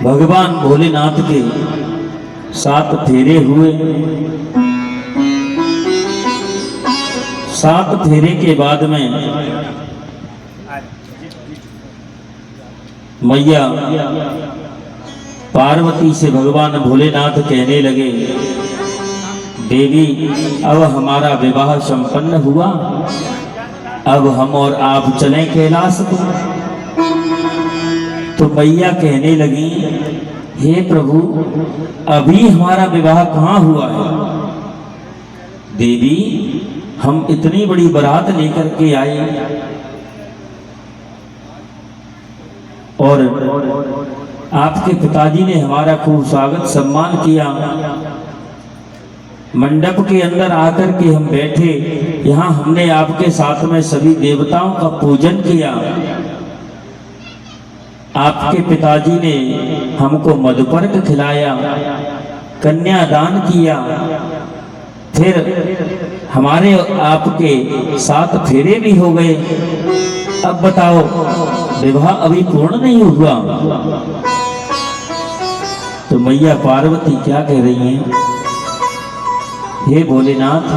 भगवान भोलेनाथ के 7 फेरे हुए। 7 फेरे के बाद में मैया पार्वती से भगवान भोलेनाथ कहने लगे, देवी अब हमारा विवाह संपन्न हुआ, अब हम और आप चलें कैलाश को। तो मैया कहने लगी, हे प्रभु अभी हमारा विवाह कहाँ हुआ है। देवी हम इतनी बड़ी बारात लेकर के आए और आपके पिताजी ने हमारा खूब स्वागत सम्मान किया। मंडप के अंदर आकर के हम बैठे, यहाँ हमने आपके साथ में सभी देवताओं का पूजन किया। आपके पिताजी ने हमको मधुपर्क खिलाया, कन्यादान किया, फिर हमारे आपके 7 फेरे भी हो गए। अब बताओ विवाह अभी पूर्ण नहीं हुआ। तो मैया पार्वती क्या कह रही हैं, हे भोलेनाथ,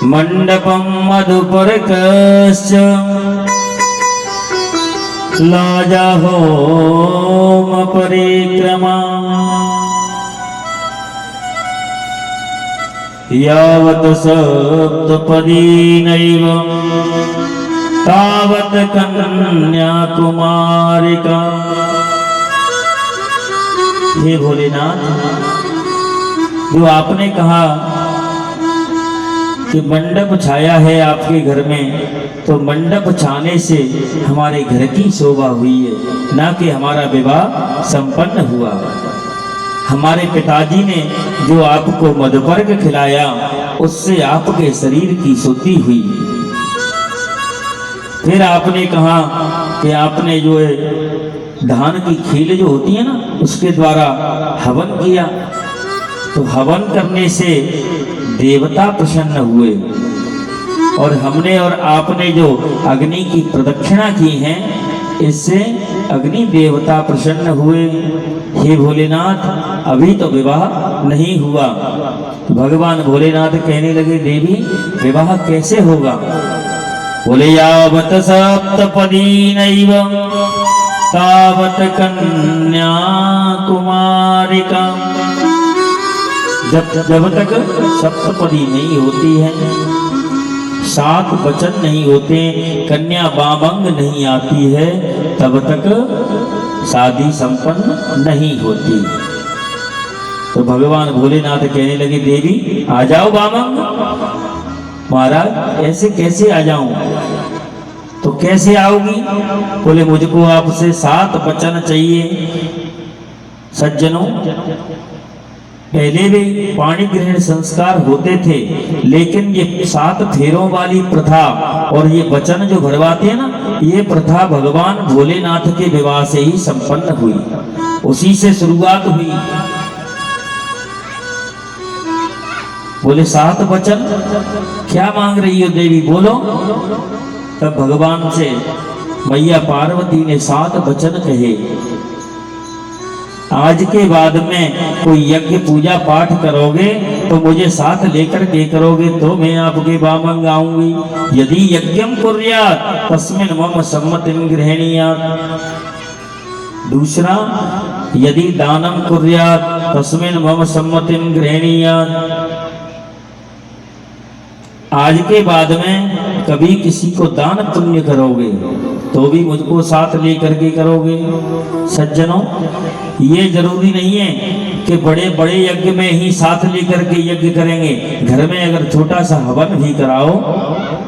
मंडपम मधुपर्कश्च लाजा होम परिक्रमा यावत् सप्तपदी नैव तावत् कन्याकुमारिका। हे भोलेनाथ, जो आपने कहा कि मंडप छाया है आपके घर में, तो मंडप छाने से हमारे घर की शोभा हुई है, ना कि हमारा विवाह संपन्न हुआ। हमारे पिताजी ने जो आपको मधुपर्क खिलाया उससे आपके शरीर की शुद्धि हुई। फिर आपने कहा कि आपने जो है धान की खील जो होती है ना, उसके द्वारा हवन किया, तो हवन करने से देवता प्रसन्न हुए और हमने और आपने जो अग्नि की प्रदक्षिणा की है, इससे अग्नि देवता प्रसन्न हुए। हे भोलेनाथ अभी तो विवाह नहीं हुआ। भगवान भोलेनाथ कहने लगे, देवी विवाह कैसे होगा। बोले यावत् सप्तपदी नैव तावत् कन्या कुमारिका। जब तक सप्तपदी नहीं होती है, 7 वचन नहीं होते, कन्या बामंग नहीं आती है, तब तक शादी संपन्न नहीं होती। तो भगवान भोलेनाथ कहने लगे, देवी आ जाओ बामंग। महाराज ऐसे कैसे आ जाऊं। तो कैसे आओगी। बोले मुझको आपसे 7 वचन चाहिए। सज्जनों, पहले भी पाणी ग्रहण संस्कार होते थे, लेकिन ये 7 फेरों वाली प्रथा और ये वचन जो भरवाते हैं ना, ये प्रथा भगवान भोलेनाथ के विवाह से ही संपन्न हुई, उसी से शुरुआत हुई। बोले 7 वचन क्या मांग रही हो देवी, बोलो। तब भगवान से मैया पार्वती ने 7 वचन कहे। आज के बाद में कोई यज्ञ पूजा पाठ करोगे तो मुझे साथ लेकर के करोगे, तो मैं आपके बामंग आऊंगी। यदि यज्ञम कुर्यात् तस्मिन् मम सम्मतिं गृह्णीयात्। दूसरा, यदि दानम कुर्यात् तस्मिन् मम सम्मतिं गृह्णीयात्। आज के बाद में कभी किसी को दान पुण्य करोगे तो भी मुझको साथ लेकर के करोगे। सज्जनों, ये जरूरी नहीं है कि बड़े बड़े यज्ञ में ही साथ लेकर के यज्ञ करेंगे। घर में अगर छोटा सा हवन भी कराओ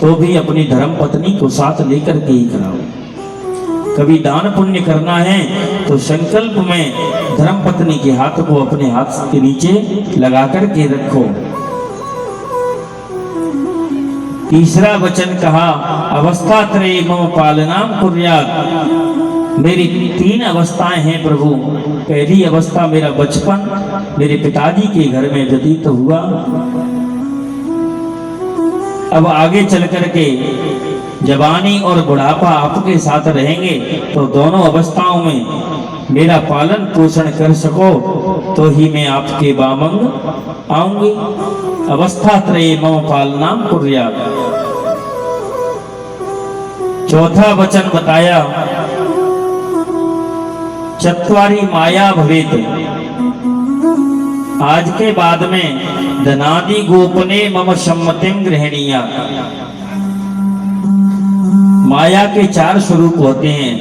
तो भी अपनी धर्म पत्नी को साथ लेकर के ही कराओ। कभी दान पुण्य करना है तो संकल्प में धर्म पत्नी के हाथ को अपने हाथ के नीचे लगा कर के रखो। तीसरा वचन कहा, अवस्था त्रय मम पालनाम कुर्यात्। मेरी 3 अवस्थाएं हैं प्रभु। पहली अवस्था मेरा बचपन मेरे पिताजी के घर में व्यतीत हुआ। अब आगे चल कर के जवानी और बुढ़ापा आपके साथ रहेंगे तो दोनों अवस्थाओं में मेरा पालन पोषण कर सको तो ही मैं आपके बामंग आऊंगी। अवस्था त्रये मम पालनाम कुर्यात्। चौथा वचन बताया, चत्वारी माया भवेत। आज के बाद में धनादि गोपने मम सम्मतिम गृहणीया। माया के 4 स्वरूप होते हैं,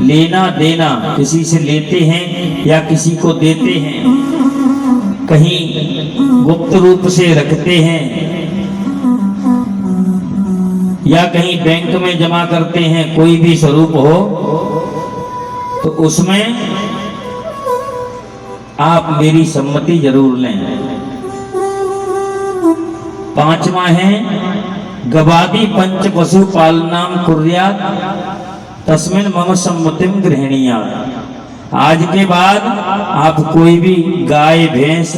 लेना देना, किसी से लेते हैं या किसी को देते हैं, कहीं गुप्त रूप से रखते हैं या कहीं बैंक में जमा करते हैं। कोई भी स्वरूप हो तो उसमें आप मेरी सम्मति जरूर लें। 5वां है, गवादि पंच पशु पालनाम कुर्यात् तस्मिन् मम सम्मतिम गृहणीयात्। आज के बाद आप कोई भी गाय भैंस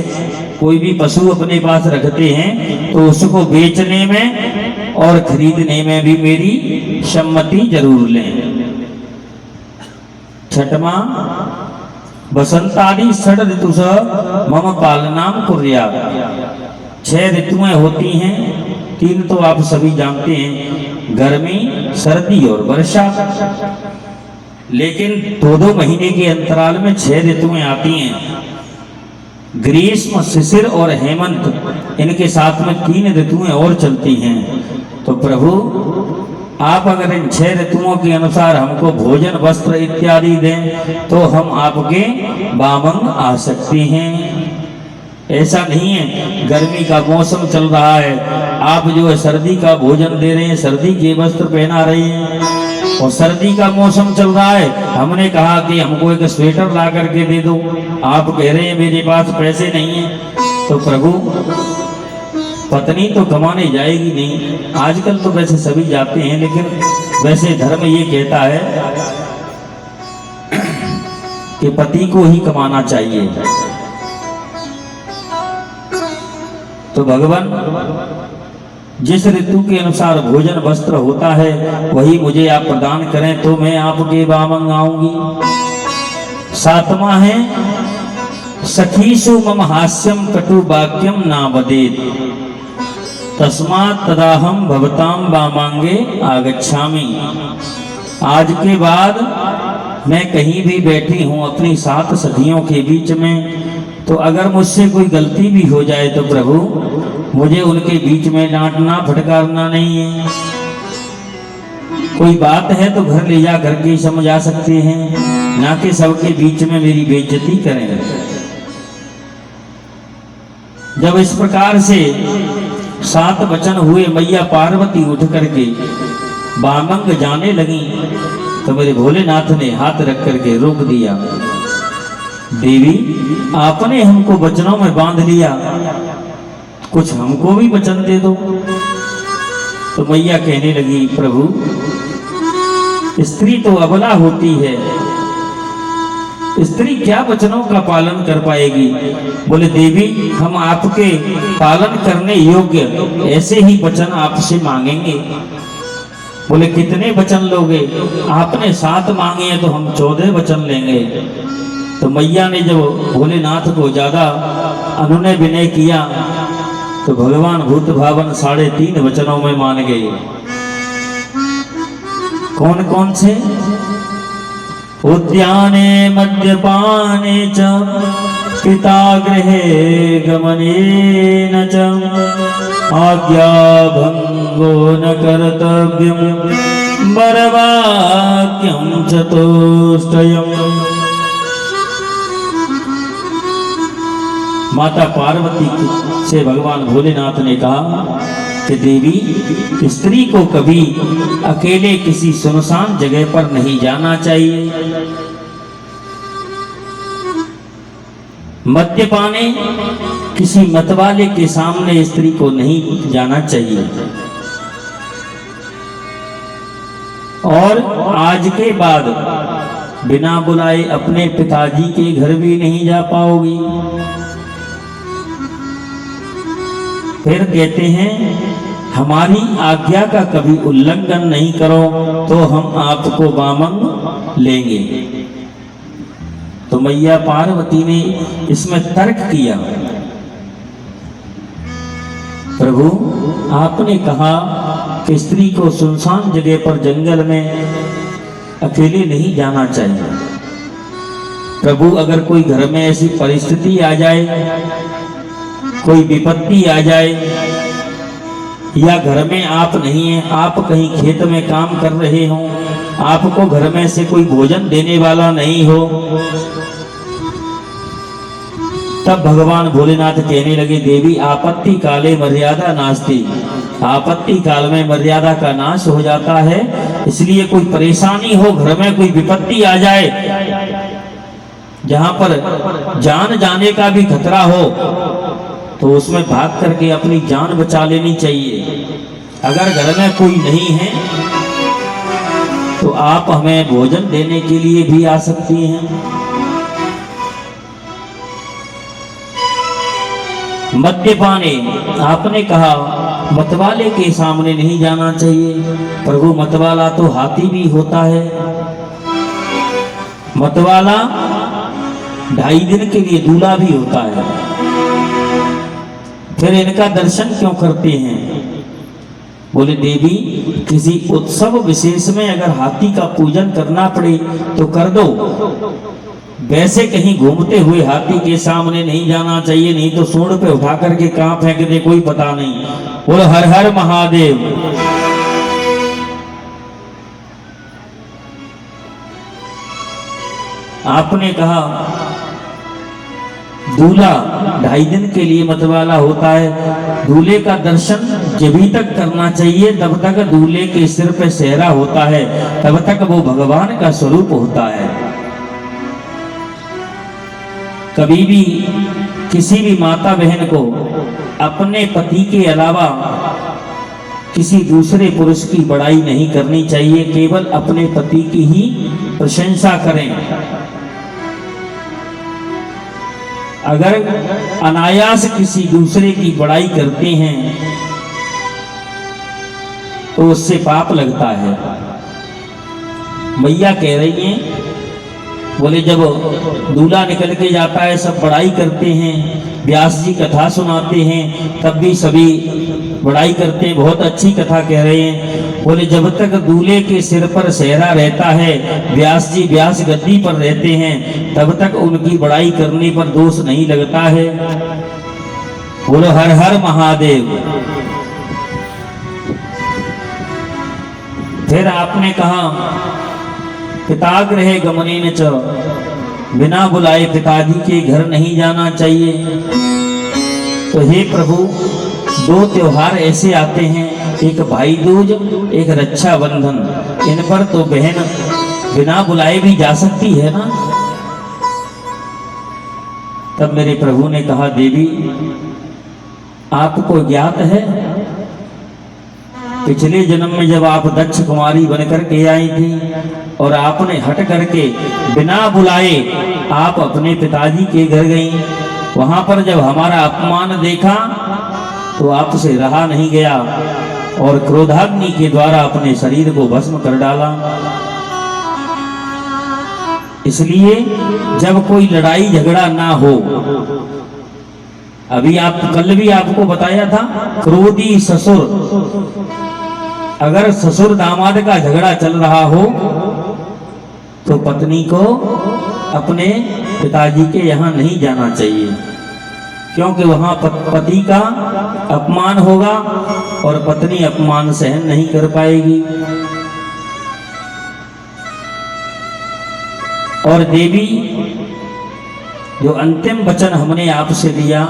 कोई भी पशु अपने पास रखते हैं तो उसको बेचने में और खरीदने में भी मेरी सम्मति जरूर लें। 6वां, बसंतादि षड ऋतुष मम पालनाम कुर्यात्। 6 ऋतुएं होती हैं, 3 तो आप सभी जानते हैं, गर्मी, सर्दी और वर्षा। लेकिन 2-2 महीने के अंतराल में 6 ऋतुएं आती हैं। ग्रीष्म, शिशिर और हेमंत, इनके साथ में 3 ऋतुएं और चलती हैं। तो प्रभु आप अगर इन 6 ऋतुओं के अनुसार हमको भोजन वस्त्र इत्यादि दें तो हम आपके बामंग आ सकते हैं। ऐसा नहीं है गर्मी का मौसम चल रहा है, आप जो है सर्दी का भोजन दे रहे हैं, सर्दी के वस्त्र पहना रहे हैं, और सर्दी का मौसम चल रहा है, हमने कहा कि हमको एक स्वेटर ला करके दे दो, आप कह रहे हैं मेरे पास पैसे नहीं है। तो प्रभु पत्नी तो कमाने जाएगी नहीं, आजकल तो वैसे सभी जाते हैं, लेकिन वैसे धर्म ये कहता है कि पति को ही कमाना चाहिए। तो भगवान जिस ऋतु के अनुसार भोजन वस्त्र होता है वही मुझे आप प्रदान करें तो मैं आपके बामंग आऊंगी। 7वां है, सखीषु मम हास्यम कटु वाक्यम ना वदेत तस्मात् तदाहम भवताम बामांगे आगच्छामि। आज के बाद मैं कहीं भी बैठी हूँ अपनी 7 सखियों के बीच में, तो अगर मुझसे कोई गलती भी हो जाए तो प्रभु मुझे उनके बीच में डांटना फटकारना नहीं है। कोई बात है तो घर ले जा करके समझा सकते हैं, ना कि सबके बीच में मेरी बेइज्जती करें। जब इस प्रकार से 7 वचन हुए, मैया पार्वती उठ करके बामंग जाने लगी तो मेरे भोलेनाथ ने हाथ रख करके रोक दिया। देवी आपने हमको वचनों में बांध लिया, कुछ हमको भी वचन दे दो। तो मैया कहने लगी, प्रभु स्त्री तो अबला होती है, स्त्री क्या वचनों का पालन कर पाएगी। बोले देवी हम आपके पालन करने योग्य ऐसे ही वचन आपसे मांगेंगे। बोले कितने वचन लोगे। आपने 7 मांगे हैं तो हम 14 वचन लेंगे। तो मैया ने जब भोलेनाथ को ज्यादा अनुनय विनय किया तो भगवान भूत भावन 3.5 वचनों में मान गए। कौन कौन से। उद्याने मद्यपाने च पिता गृहे गमनेन च आज्ञा भंगो न कर्तव्यम वरवाक्यम चतुष्टयम्। माता पार्वती से भगवान भोलेनाथ ने कहा कि देवी स्त्री को कभी अकेले किसी सुनसान जगह पर नहीं जाना चाहिए। मद्यपाने किसी मतवाले के सामने स्त्री को नहीं जाना चाहिए। और आज के बाद बिना बुलाए अपने पिताजी के घर भी नहीं जा पाओगी। फिर कहते हैं हमारी आज्ञा का कभी उल्लंघन नहीं करो तो हम आपको बामंग लेंगे। तो मैया पार्वती ने इसमें तर्क किया, प्रभु आपने कहा कि स्त्री को सुनसान जगह पर जंगल में अकेले नहीं जाना चाहिए। प्रभु अगर कोई घर में ऐसी परिस्थिति आ जाए, कोई विपत्ति आ जाए, या घर में आप नहीं हैं, आप कहीं खेत में काम कर रहे हो, आपको घर में से कोई भोजन देने वाला नहीं हो, तब भगवान भोलेनाथ कहने लगे, देवी आपत्ति काले मर्यादा नास्ति। आपत्ति काल में मर्यादा का नाश हो जाता है। इसलिए कोई परेशानी हो, घर में कोई विपत्ति आ जाए, जहां पर जान जाने का भी खतरा हो, तो उसमें भाग करके अपनी जान बचा लेनी चाहिए। अगर घर में कोई नहीं है तो आप हमें भोजन देने के लिए भी आ सकती हैं। मद्यपाने, आपने कहा मतवाले के सामने नहीं जाना चाहिए। प्रभु मतवाला तो हाथी भी होता है। मतवाला 2.5 दिन के लिए दूल्हा भी होता है। फिर इनका दर्शन क्यों करते हैं? बोले देवी किसी उत्सव विशेष में अगर हाथी का पूजन करना पड़े तो कर दो, वैसे कहीं घूमते हुए हाथी के सामने नहीं जाना चाहिए, नहीं तो सूंड पे उठा करके कहां फेंक दे कोई पता नहीं। बोलो हर हर महादेव। आपने कहा दूल्हा 2.5 दिन के लिए मतवाला होता है। दूल्हे का दर्शन जभी तक करना चाहिए तब तक दूल्हे के सिर पे सेहरा होता है, तब तक वो भगवान का स्वरूप होता है। कभी भी किसी भी माता बहन को अपने पति के अलावा किसी दूसरे पुरुष की बड़ाई नहीं करनी चाहिए, केवल अपने पति की ही प्रशंसा करें। अगर अनायास किसी दूसरे की बड़ाई करते हैं तो उससे पाप लगता है। मैया कह रही हैं, बोले जब दूल्हा निकल के जाता है सब बड़ाई करते हैं, व्यास जी कथा सुनाते हैं, तब भी सभी बड़ाई करते हैं, बहुत अच्छी कथा कह रहे हैं। बोले जब तक दूल्हे के सिर पर सेहरा रहता है, व्यास जी व्यास गद्दी पर रहते हैं, तब तक उनकी बड़ाई करने पर दोष नहीं लगता है। बोलो हर हर महादेव। फिर आपने कहा पितागृहे गमनेन च, बिना बुलाए पिताजी के घर नहीं जाना चाहिए। तो हे प्रभु 2 त्योहार ऐसे आते हैं, एक भाई दूज, एक रक्षाबंधन, इन पर तो बहन बिना बुलाए भी जा सकती है ना। तब मेरे प्रभु ने कहा देवी आपको ज्ञात है पिछले जन्म में जब आप दक्ष कुमारी बनकर के आई थी और आपने हट करके बिना बुलाए आप अपने पिताजी के घर गई, वहां पर जब हमारा अपमान देखा तो आपसे रहा नहीं गया और क्रोधाग्नि के द्वारा अपने शरीर को भस्म कर डाला। इसलिए जब कोई लड़ाई झगड़ा ना हो, अभी आप कल भी आपको बताया था, क्रोधी ससुर, अगर ससुर दामाद का झगड़ा चल रहा हो तो पत्नी को अपने पिताजी के यहाँ नहीं जाना चाहिए, क्योंकि वहां पति का अपमान होगा और पत्नी अपमान सहन नहीं कर पाएगी। और देवी जो अंतिम वचन हमने आपसे दिया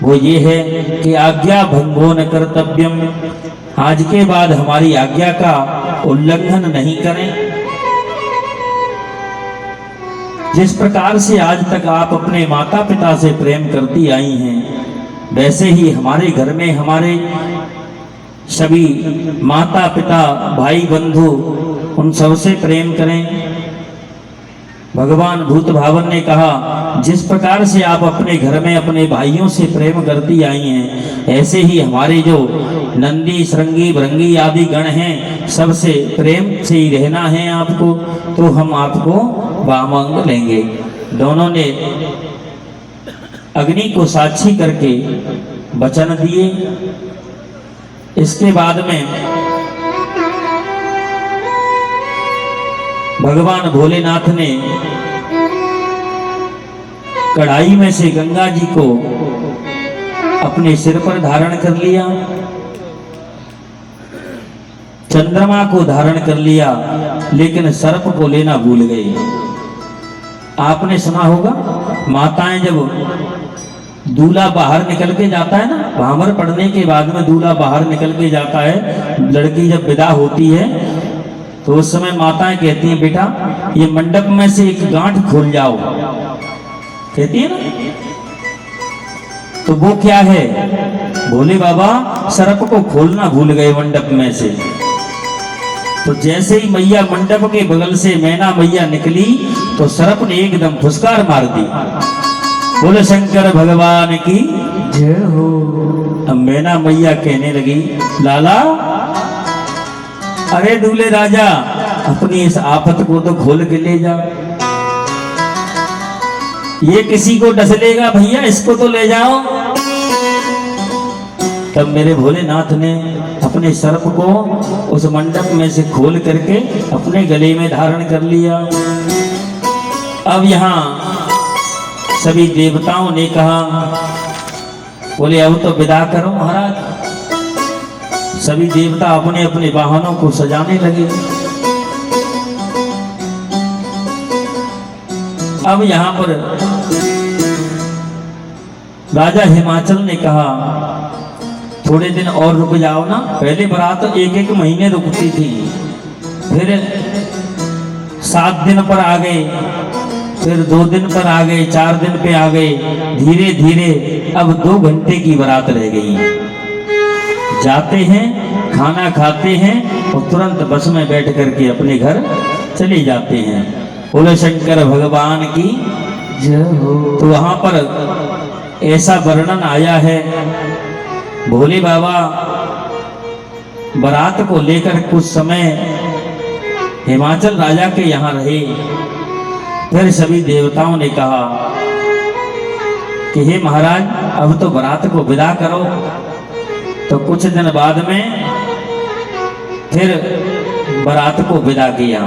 वो ये है कि आज्ञा भंगो न कर्तव्यम, आज के बाद हमारी आज्ञा का उल्लंघन नहीं करें। जिस प्रकार से आज तक आप अपने माता पिता से प्रेम करती आई हैं, वैसे ही हमारे घर में हमारे सभी माता पिता भाई बंधु उन सबसे प्रेम करें। भगवान भूत भावन ने कहा, जिस प्रकार से आप अपने घर में अपने भाइयों से प्रेम करती आई हैं, ऐसे ही हमारे जो नंदी श्रृंगी भृंगी आदि गण हैं, सबसे प्रेम से ही रहना है आपको, तो हम आपको वामंग लेंगे। दोनों ने अग्नि को साक्षी करके वचन दिए। इसके बाद में भगवान भोलेनाथ ने कढ़ाई में से गंगा जी को अपने सिर पर धारण कर लिया, चंद्रमा को धारण कर लिया, लेकिन सर्प को लेना भूल गए। आपने सुना होगा, माताएं जब दूल्हा बाहर निकल के जाता है ना, भामर पड़ने के बाद में दूल्हा बाहर निकल के जाता है, लड़की जब विदा होती है तो उस समय माताएं कहती हैं, बेटा ये मंडप में से एक गांठ खोल जाओ, कहती है ना। तो वो क्या है, भोले बाबा सर्प को खोलना भूल गए मंडप में से। तो जैसे ही मैया मंडप के बगल से मैना मैया निकली तो सर्प ने एकदम फुसकार मार दी। बोले शंकर भगवान की जय हो। अब मैना मैया कहने लगी, लाला अरे दूल्हे राजा, अपनी इस आफत को तो खोल के ले जा, ये किसी को डस लेगा भैया, इसको तो ले जाओ। तब मेरे भोलेनाथ ने अपने सर्प को उस मंडप में से खोल करके अपने गले में धारण कर लिया। अब यहाँ सभी देवताओं ने कहा, बोले अब तो विदा करो महाराज। सभी देवता अपने अपने वाहनों को सजाने लगे। अब यहाँ पर राजा हिमाचल ने कहा, थोड़े दिन और रुक जाओ ना। पहले बारात एक एक महीने रुकती थी, फिर 7 दिन पर आ गए, फिर 2 दिन पर आ गए, 4 दिन पे आ गए, धीरे धीरे अब 2 घंटे की बारात रह गई। जाते हैं, खाना खाते हैं और तुरंत बस में बैठ करके अपने घर चले जाते हैं। बोले शंकर भगवान की जय हो। तो वहां पर ऐसा वर्णन आया है, भोले बाबा बारात को लेकर कुछ समय हिमाचल राजा के यहाँ रहे। फिर सभी देवताओं ने कहा कि हे महाराज, अब तो बारात को विदा करो। तो कुछ दिन बाद में फिर बारात को विदा किया।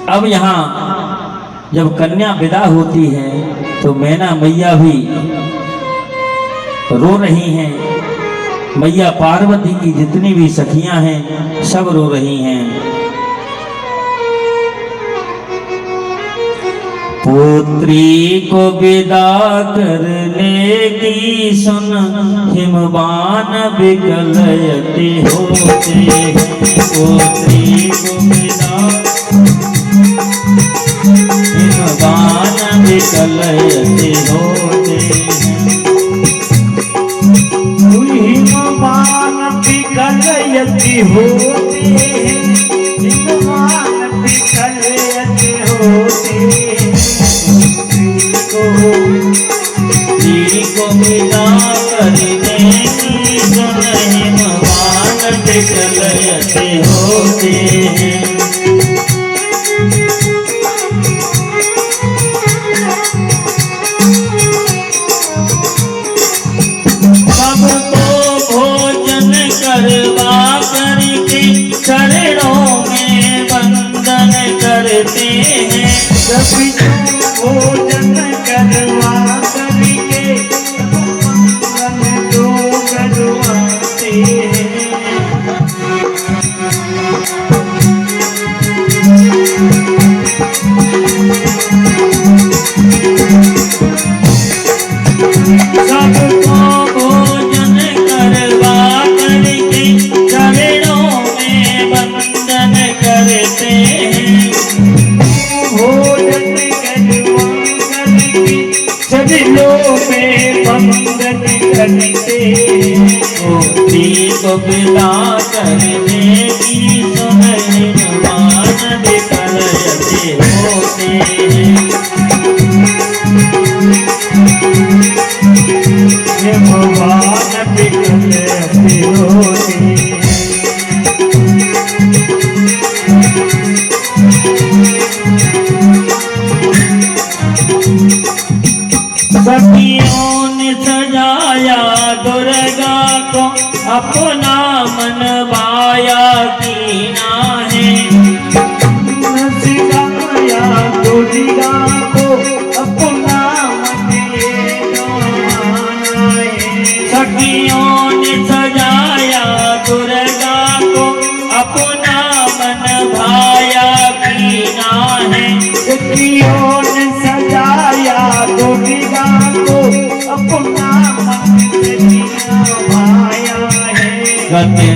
अब यहाँ जब कन्या विदा होती है तो मैना मैया भी रो रही हैं। मैया पार्वती की जितनी भी सखियां हैं सब रो रही हैं। पुत्री को विदा करने की सुन हिमवान विकलयते होते। पुत्री को विदा हिमवान विकलयते होते। हिमवान विकलयते होते। हिमवान विकलयते होते। को विदा करने की सुन हिमवान विकलयते होते हैं। सबको भोजन करवा करके चरणों में वंदन करते हैं। सभी को भोजन करवा करके वंदन तो करवाते हैं। सबको भोजन करवा करके चरणों में वंदन करते हैं। भोजन करवा करके चरणों में वंदन करते हैं। पुत्री को विदा करने की सुन हिमवान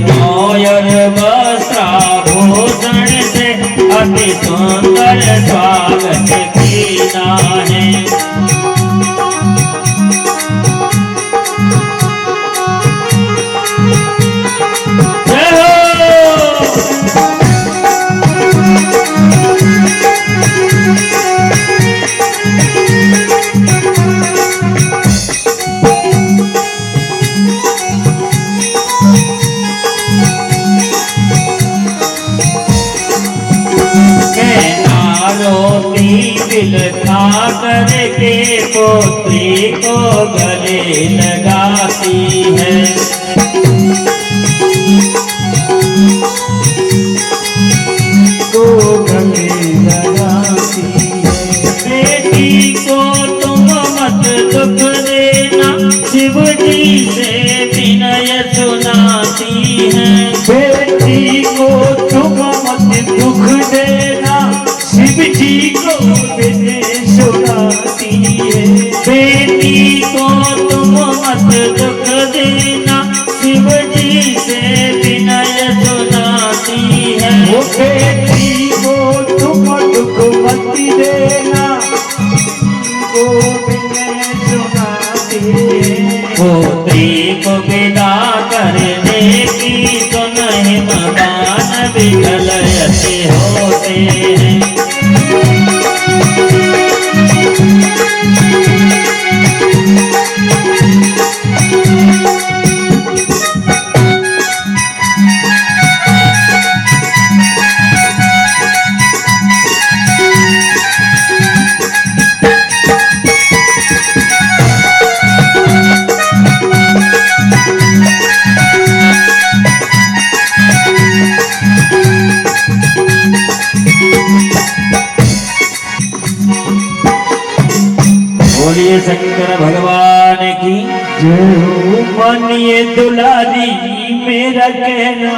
नौयर वस्त्राभूषण से अति सुंदर स्वागत कीना है। दिल खा करके पोत्री को गले लगाती है। को गले लगाती है। बेटी को तुम मत दुख देना, शिव जी से विनय सुनाती है। बेटी को तुम मत दुख देना, शिव जी को विनय सुनाती है। बेटी को तुम मत दुख देना, शिव जी से विनय सुनाती है। वो बेटी को तुम दुख मत देना, को विनय सुनाती है। पोत्री को विदा करने की सुन हिमवान विकल यति होते हैं। बोलिए शंकर भगवान की जय हो। मानिए दुलारी मेरा कहना,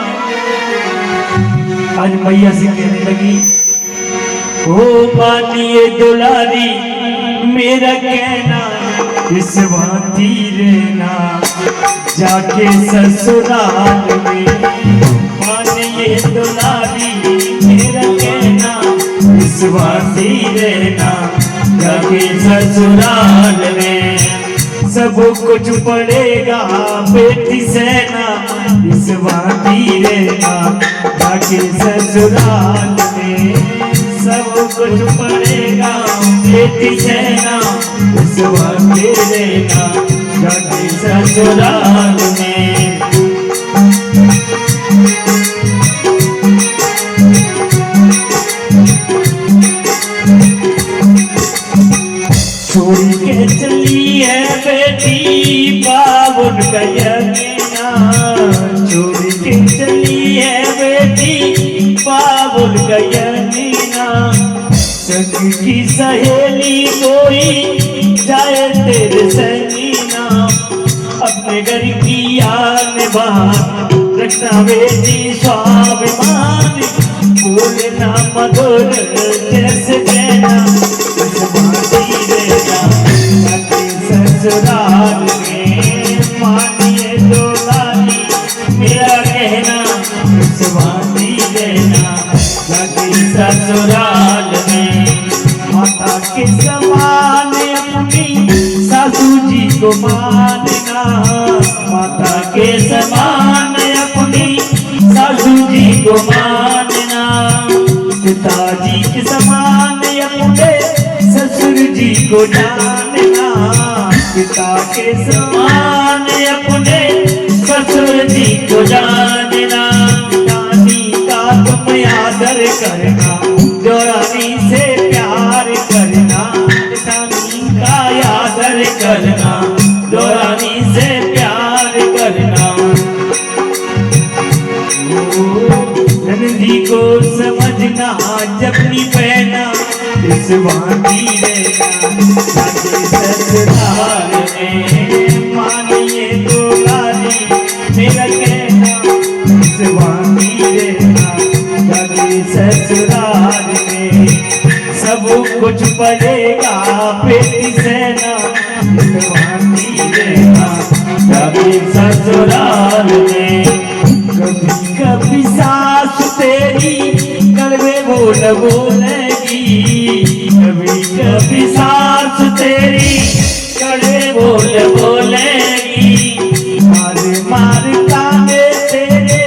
आज मैया से कहने लगी, हो मानिए दुलारी मेरा कहना, इस भांति रहना जाके ससुराल में। मानिए दुलारी मेरा कहना, इस भांति रहना जाके ससुराल में। सब कुछ पड़ेगा बेटी सेना, इस भांति रहना जाके ससुराल में। सब कुछ पड़ेगा बेटी सेना, इस भांति रहना जाके ससुराल में। छोड़ के चली है बेटी बाबुल गयना, छोड़ के चली है बेटी बाबुल गयना। संग की सहेली कोई जाए तेरे संगीना, अपने घर की आन बहान रखना बेटी स्वाभिमान। बोलना मधुर जैसे कहना, ससुराल में। मानिए दुलारी मेरा कहना, इस भांति रहना जाके ससुराल में। माता के समान अपनी सासू जी को मानना, माता के समान अपनी सासू जी को मानना। पिताजी के समान अपने ससुर जी को जानना, पिता के समान अपने ससुर जी को जानना। रानी का तुम आदर करना, जो रानी से प्यार करना। रानी का आदर करना, जो रानी से प्यार करना। नंदी को समझना जबनी पहना, इस भांति रहना जाके ससुराल में। मानिए दुलारी मेरा कहना, इस भांति रहना जाके ससुराल में। सब कुछ पड़ेगा बेटी सेना, इस भांति रहना जाके ससुराल में। बोलेगी, कभी कभी सास तेरी कड़े बोल बोलेगी, मार मार ताने तेरे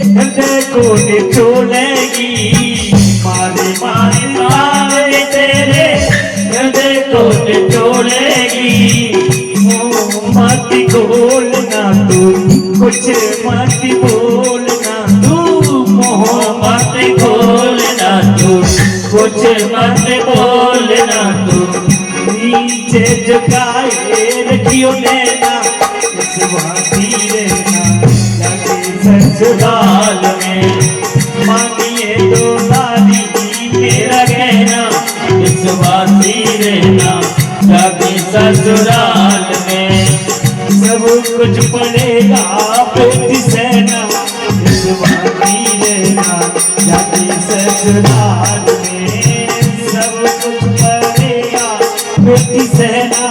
हृदय को निचोड़ेगी, मार मार ताने तेरे हृदय को निचोड़ेगी। मत बोलना तू, कुछ मत बोलना तू, मोहम्मत बोलना तू, कुछ मत बोलना तू, नीचे झुकाए रखियो लेना, इस वादी रहना जाके ससुराल में, मानिए तो दादी मेरा कहना, इस वादी रहना जाके ससुराल में, सब कुछ पड़ेगा बेटी सेना, इस वादी रहना जाके ससुराल में, सब कुछ पड़ेगा बेटी सेना,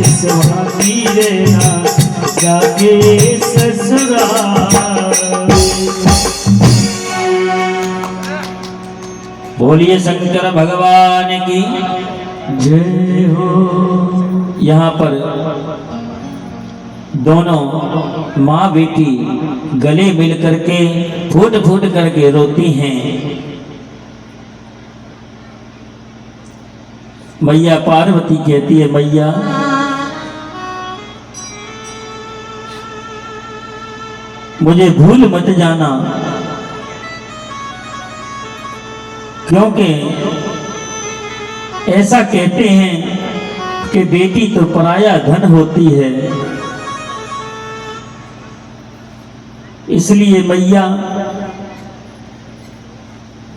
इस वादी रहना जाके ससुराल। बोलिए शंकर भगवान की जय हो। यहाँ पर दोनों माँ बेटी गले मिल करके फूट फूट करके रोती हैं। मैया पार्वती कहती है, मैया मुझे भूल मत जाना, क्योंकि ऐसा कहते हैं कि बेटी तो पराया धन होती है, इसलिए मैया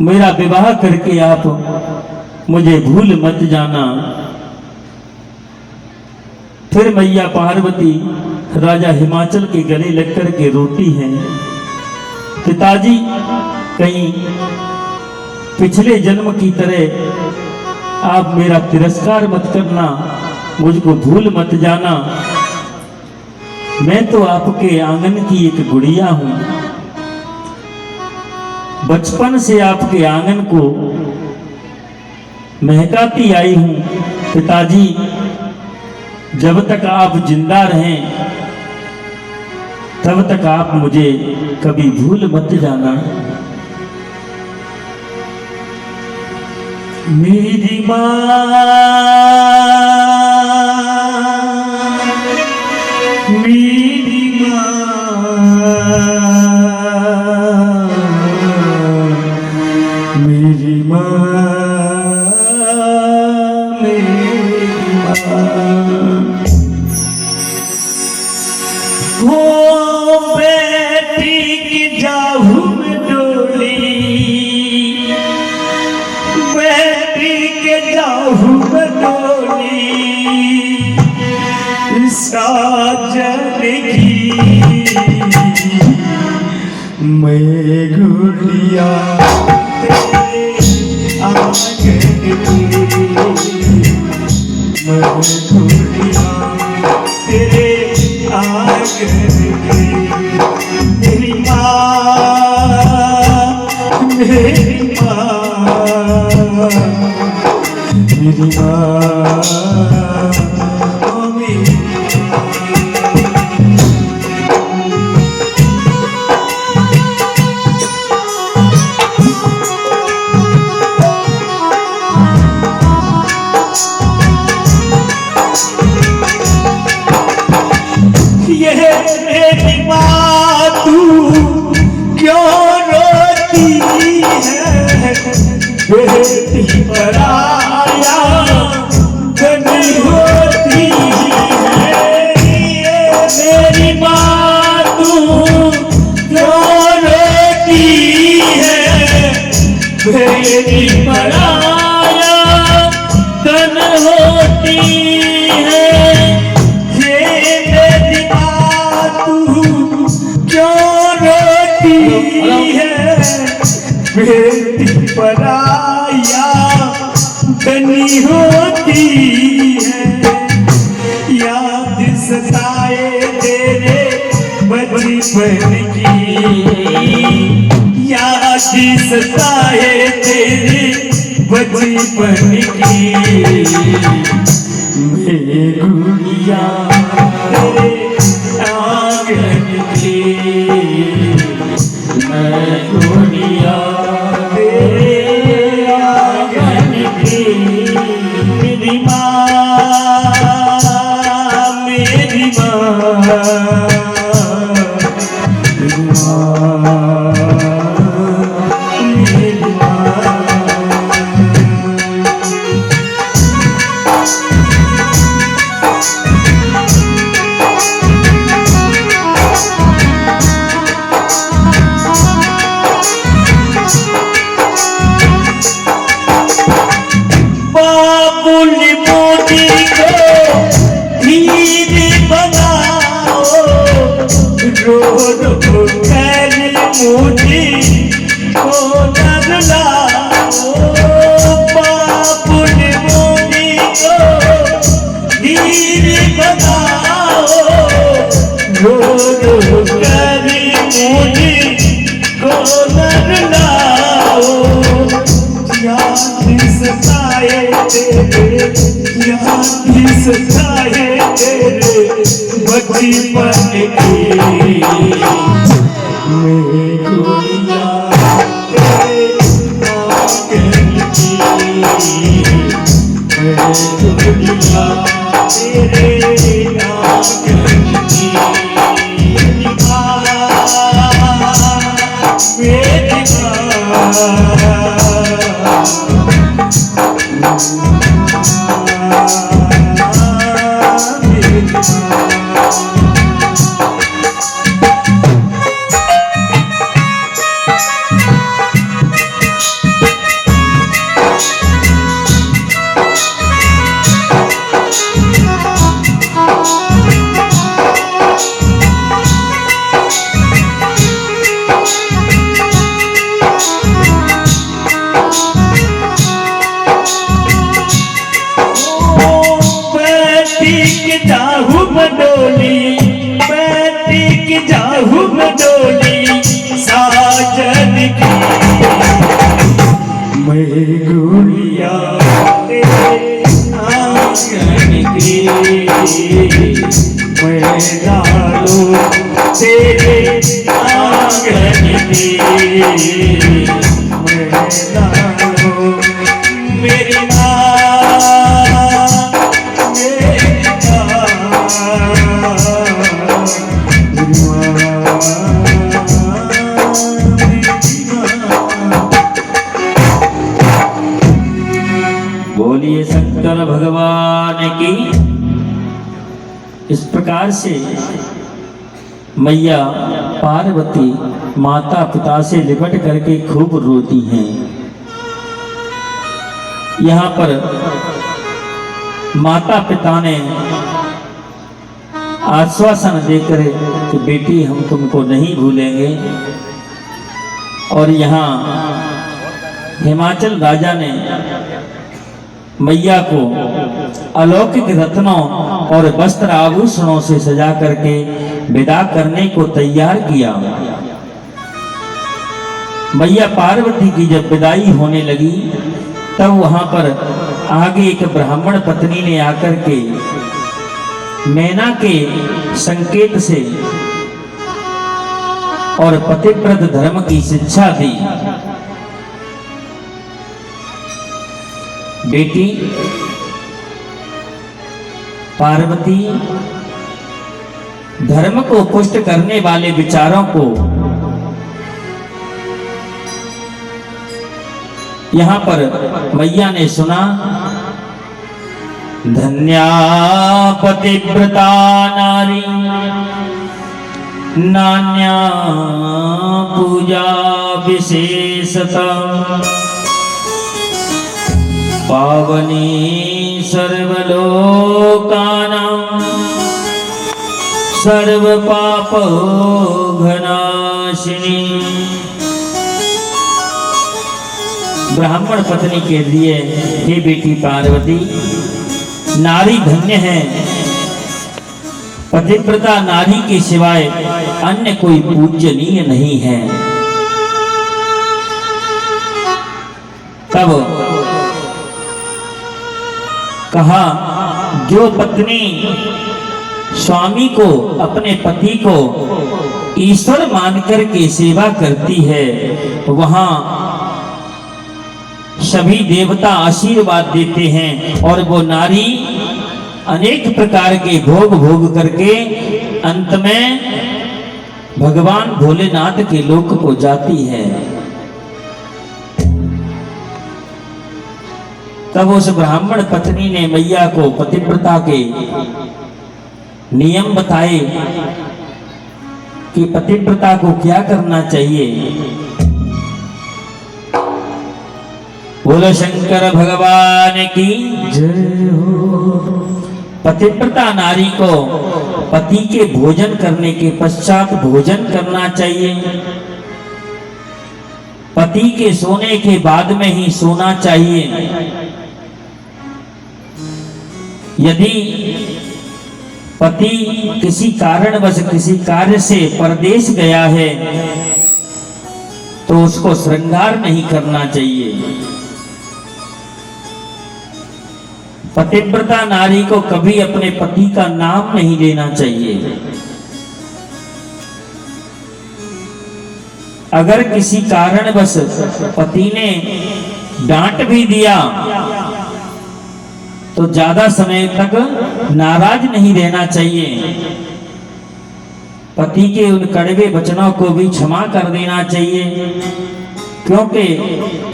मेरा विवाह करके आप मुझे भूल मत जाना। फिर मैया पार्वती राजा हिमाचल के गले लग कर के रोती हैं, पिताजी कहीं पिछले जन्म की तरह आप मेरा तिरस्कार मत करना, मुझको भूल मत जाना। मैं तो आपके आंगन की एक गुड़िया हूं, बचपन से आपके आंगन को महकाती आई हूं। पिताजी जब तक आप जिंदा रहें तब तक आप मुझे कभी भूल मत जाना। मेरी माँ, मेरी माँ, मेरी माँ, मेरी माँ, वो बेटी की जाहू में डोली, जाहू बडोली, साजन की मैं गुड़िया तेरे आंगन की, मैं गुड़िया तेरे आंगन की, मेरी माँ, मेरी माँ, मेरी माँ, ओ मेरी ये मेरी माँ तू क्यों रोती है, बेटी पराया धन होती है, ये मेरी माँ तू क्यों रोती है, बेटी पराया धन होती है, ये मेरी माँ तू क्यों रोती है, बेटी पराया बनी होती है, याद सताए तेरे बचपन की, याद याद सताए तेरे बचपन की मेरे गुड़िया तेरे आंगन की मैं गुड़िया तेरे आंगन की मेरी माँ मेरी माँ बचपन की मैं गुड़िया तेरे आंगन की मैं गुड़िया तेरे आंगन की मेरी माँ मेरी डोली साजन की मैं गुड़िया तेरे आंगन की मैं लाडो तेरे आंगन की मैं लाडो मेरी बोलिए शंकर भगवान की। इस प्रकार से मैया पार्वती माता पिता से लिपट करके खूब रोती हैं। यहाँ पर माता पिता ने आश्वासन देकर कि बेटी हम तुमको नहीं भूलेंगे, और यहाँ हिमाचल राजा ने मैया को अलौकिक रत्नों और वस्त्र आभूषणों से सजा करके विदा करने को तैयार किया। मैया पार्वती की जब विदाई होने लगी तब वहां पर आगे एक ब्राह्मण पत्नी ने आकर के मैना के संकेत से और पतिव्रत धर्म की शिक्षा दी। बेटी पार्वती, धर्म को पुष्ट करने वाले विचारों को यहाँ पर मैया ने सुना। धन्या पतिव्रता नारी नान्या पूजा विशेषता पावनी सर्वलोकानां सर्वपापघनाशिनी। ब्राह्मण पत्नी के लिए हे बेटी पार्वती, नारी धन्य है, पतिव्रता नारी के सिवाय अन्य कोई पूजनीय नहीं है। तब कहा, जो पत्नी स्वामी को, अपने पति को ईश्वर मानकर के सेवा करती है, वहां सभी देवता आशीर्वाद देते हैं और वो नारी अनेक प्रकार के भोग भोग करके अंत में भगवान भोलेनाथ के लोक को जाती है। तब उस ब्राह्मण पत्नी ने मैया को पतिव्रता के नियम बताए कि पतिव्रता को क्या करना चाहिए। बोलो शंकर भगवान की जय हो। पतिव्रता नारी को पति के भोजन करने के पश्चात भोजन करना चाहिए, पति के सोने के बाद में ही सोना चाहिए। यदि पति किसी कारणवश किसी कार्य से परदेश गया है तो उसको श्रृंगार नहीं करना चाहिए। पतिव्रता नारी को कभी अपने पति का नाम नहीं लेना चाहिए। अगर किसी कारणवश पति ने डांट भी दिया तो ज्यादा समय तक नाराज नहीं रहना चाहिए। पति के उन कड़वे वचनों को भी क्षमा कर देना चाहिए, क्योंकि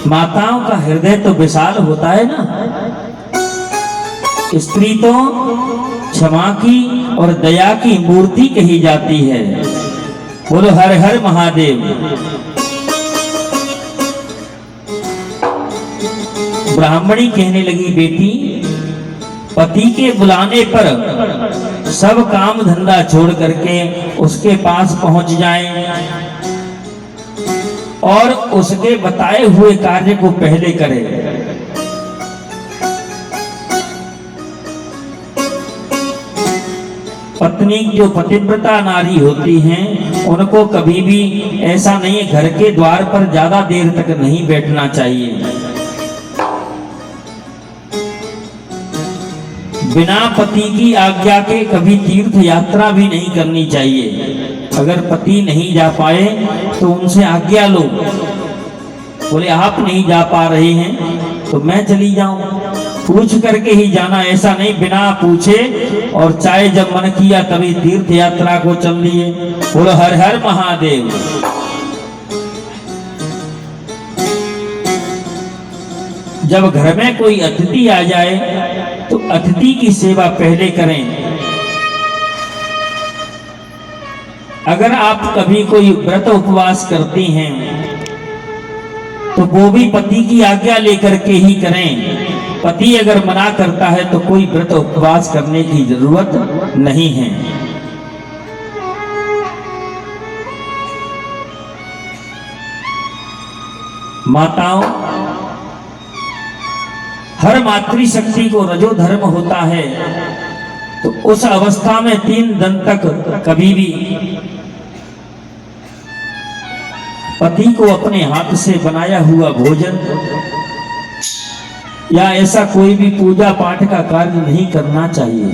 माताओं का हृदय तो विशाल होता है ना। स्त्री तो क्षमा की और दया की मूर्ति कही जाती है। बोलो हर हर महादेव। ब्राह्मणी कहने लगी, बेटी पति के बुलाने पर सब काम धंधा छोड़ करके उसके पास पहुंच जाएं और उसके बताए हुए कार्य को पहले करें। पत्नी जो पतिव्रता नारी होती हैं उनको कभी भी ऐसा नहीं है, घर के द्वार पर ज्यादा देर तक नहीं बैठना चाहिए। बिना पति की आज्ञा के कभी तीर्थ यात्रा भी नहीं करनी चाहिए। अगर पति नहीं जा पाए तो उनसे आज्ञा लो। बोले आप नहीं जा पा रहे हैं तो मैं चली जाऊं, पूछ करके ही जाना। ऐसा नहीं बिना पूछे और चाहे जब मन किया तभी तीर्थ यात्रा को चल लिए। बोलो हर हर महादेव। जब घर में कोई अतिथि आ जाए तो अतिथि की सेवा पहले करें। अगर आप कभी कोई व्रत उपवास करती हैं तो वो भी पति की आज्ञा लेकर के ही करें। पति अगर मना करता है तो कोई व्रत उपवास करने की जरूरत नहीं है। माताओं, हर मातृशक्ति को रजो धर्म होता है, तो उस अवस्था में 3 दिन तक कभी भी पति को अपने हाथ से बनाया हुआ भोजन या ऐसा कोई भी पूजा पाठ का कार्य नहीं करना चाहिए।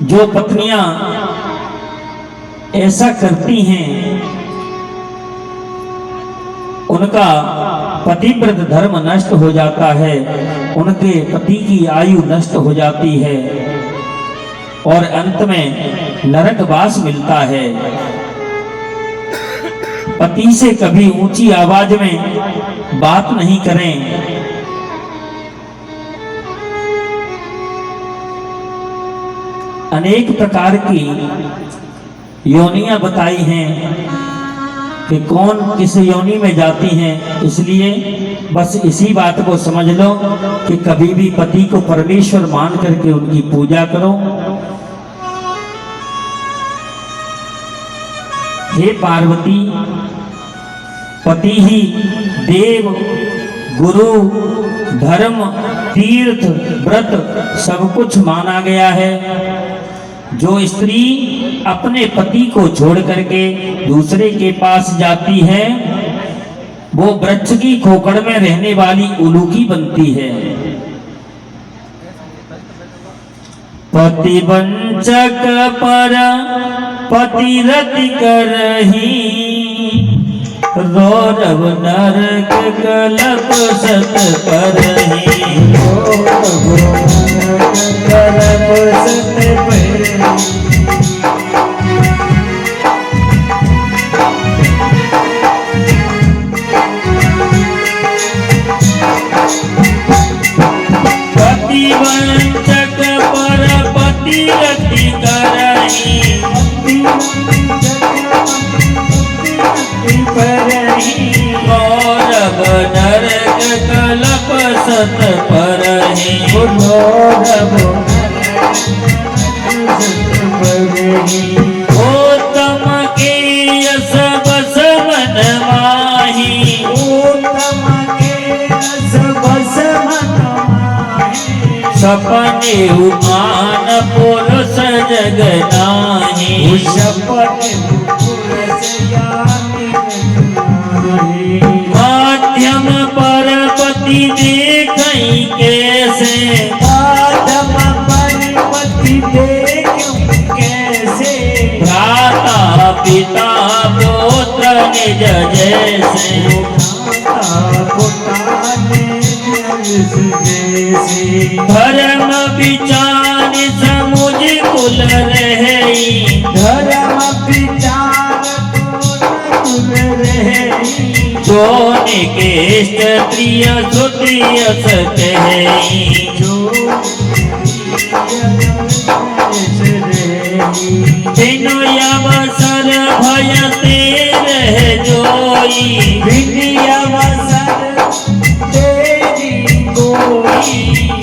जो पत्नियां ऐसा करती हैं उनका पतिव्रत धर्म नष्ट हो जाता है, उनके पति की आयु नष्ट हो जाती है और अंत में नरकवास मिलता है। पति से कभी ऊंची आवाज में बात नहीं करें। अनेक प्रकार की योनियां बताई हैं कि कौन किस योनि में जाती हैं, इसलिए बस इसी बात को समझ लो कि कभी भी पति को परमेश्वर मान करके उनकी पूजा करो। हे पार्वती, पति ही देव, गुरु, धर्म, तीर्थ, व्रत सब कुछ माना गया है। जो स्त्री अपने पति को छोड़ करके दूसरे के पास जाती है वो वृक्ष की खोखड़ में रहने वाली उलूकी बनती है। पतिवंचक पर पतिरति करही, रौरव नरक कलप सत करही। कलप सत करही। पतिवंचक पर पतिरति करही, गौरव नरक कलप सत परही। उत्तम के यस बस मन माही, सपने उमान पुरुष जग नाही। माध्यम पर पति देखई कैसे, भ्राता पिता पुत्र निज जैसे। धर्म विचार समुझ कुल रही, जोनि के क्षत्रिय श्रुतिय सतहि। तीनु अवसर भय ते रह जोई,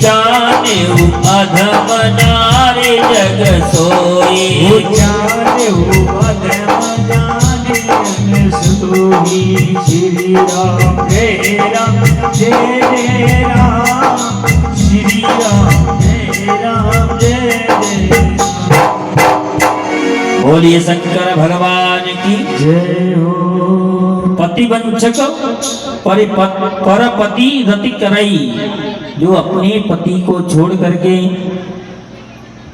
जाने अधम नारे जग सोई। श्री राम जय राम जय राम, श्री राम जय राम जय जय। बोलिए शंकर भगवान की जय हो। पतिवंचक परपति रति करई, जो अपने पति को छोड़ करके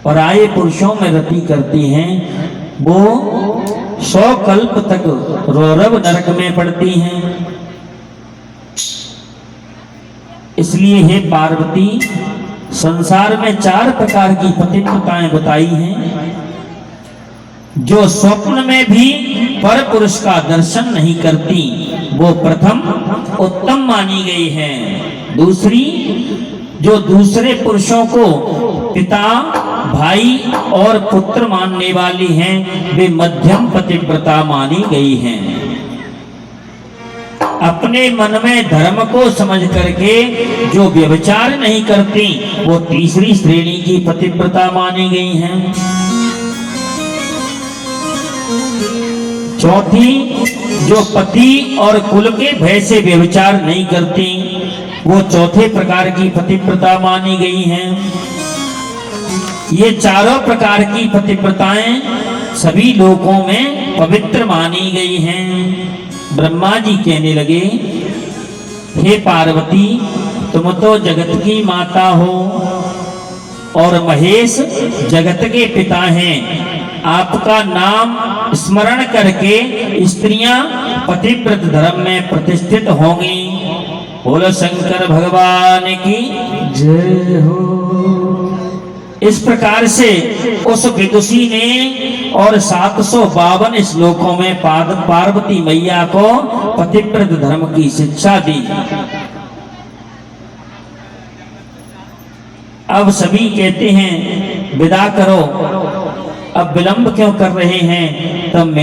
पराये पुरुषों में रति करती हैं वो 100 कल्प तक रौरव नरक में पड़ती हैं। इसलिए हे पार्वती, संसार में 4 प्रकार की पतिव्रताएं बताई हैं। जो स्वप्न में भी पर पुरुष का दर्शन नहीं करती वो प्रथम उत्तम मानी गई है। दूसरी, जो दूसरे पुरुषों को पिता भाई और पुत्र मानने वाली हैं वे मध्यम पतिव्रता मानी गई हैं। अपने मन में धर्म को समझ करके जो व्यभिचार नहीं करती वो तीसरी श्रेणी की पतिव्रता मानी गई हैं। चौथी, जो पति और कुल के भय से व्यभिचार नहीं करती वो चौथे प्रकार की पतिव्रता मानी गई हैं। ये चारों प्रकार की पतिव्रताएं सभी लोकों में पवित्र मानी गई हैं। ब्रह्मा जी कहने लगे, हे पार्वती, तुम तो जगत की माता हो और महेश जगत के पिता हैं। आपका नाम स्मरण करके स्त्रियां पतिव्रत धर्म में प्रतिष्ठित होंगी। बोलो शंकर भगवान की जय हो। इस प्रकार से उस विदुषी ने और 752 श्लोकों में पार्वती मैया को पतिव्रत धर्म की शिक्षा दी। अब सभी कहते हैं विदा करो, अब विलंब क्यों कर रहे हैं? तब मैं